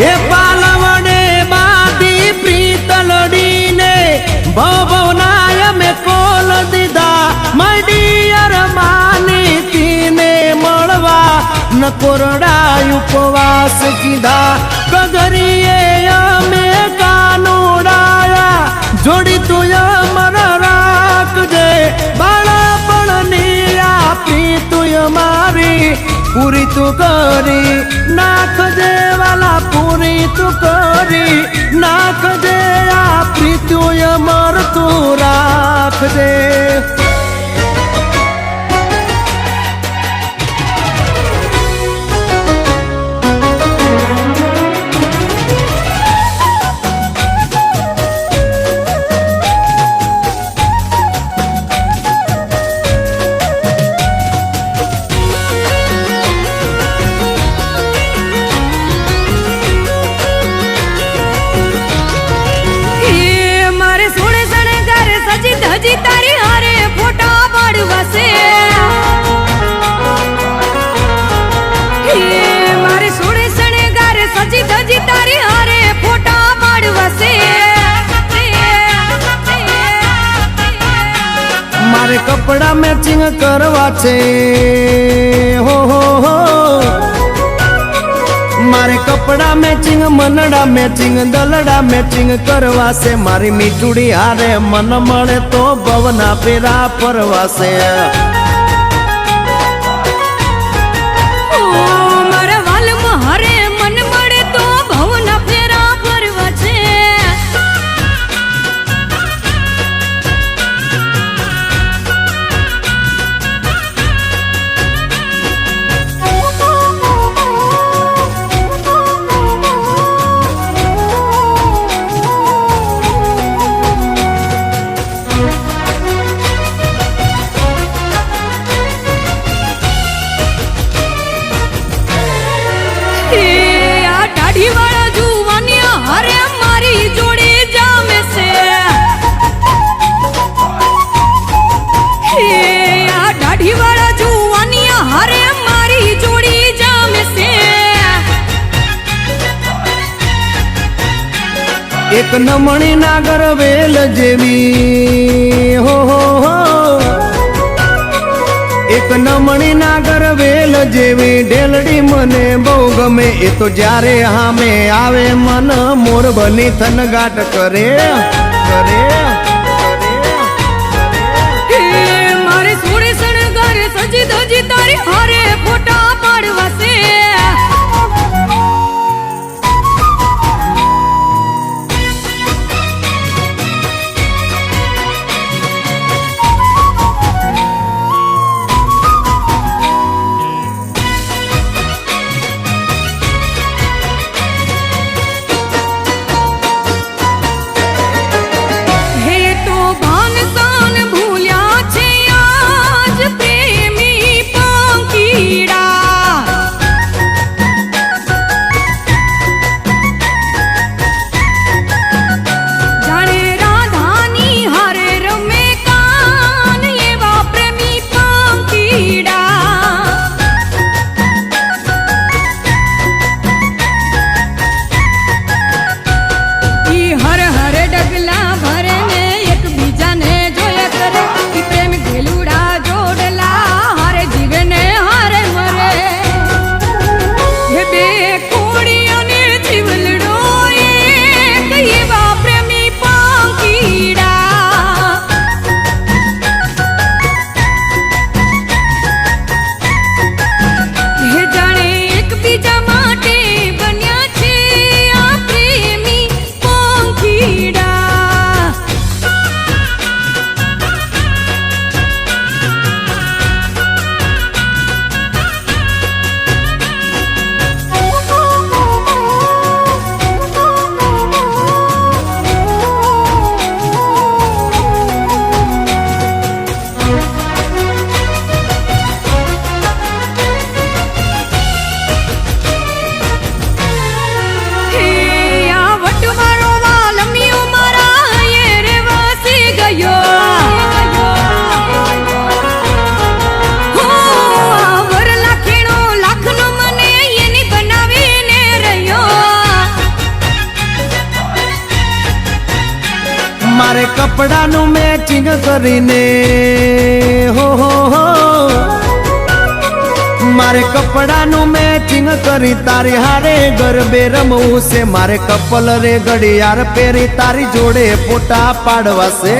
એ પાલવડે બાધી પ્રીતલડીને ભવનાય મેં કોલ દીધા મડિયર માની તીને મળવા ન કોરડા ઉપવાસ કીધા કગરીએ અમે કાનુડાયા જોડી તું અમર રાખજે બાળપણની આપી તું મારી પૂરી તું કરી નાખજે વાલા પૂરી તું કરી નાખજે આપી તું અમર તું રાખજે હજી તારી હારે ફોટા પાડવા છે મારે સોડે શણગાર સજી ધજી તારી હારે ફોટા પાડવા છે મારે કપડા મેચિંગ કરવા છે હો મારે કપડા મેચિંગ મનડા મેચિંગ દલડા મેચિંગ કરવા છે મારી મીઠુડી હારે મન મળે તો ભવના પેરા ફરવાશે મારા વાલમાં હારે મન મળે તો ભવના ફેરા ફરવા છે વાળા જુવાનિયા હરે મારી જોડી જામે છે આ દાઢી વાળા જુવાનિયા હરે મારી જોડી જામે છે એક નમણી નાગર વેલ જેવી હો એક નમણી નાગર વેલ જેવી ઢેલડી મને બહુ ગમે એ તો જ્યારે હામે આવે મન મોર બની થનગાટ કરે મારે સોડે શણગાર સજી ધજી તારી હારે ફોટા પાડવા છે કપડાનું મેચિંગ કરીને હો મારે કપડાનું મેચિંગ કરી તારી હારે ગરબે રમવું છે મારે કપલ રે ઘડિયાળ પહેરી તારી જોડે ફોટા પાડવા છે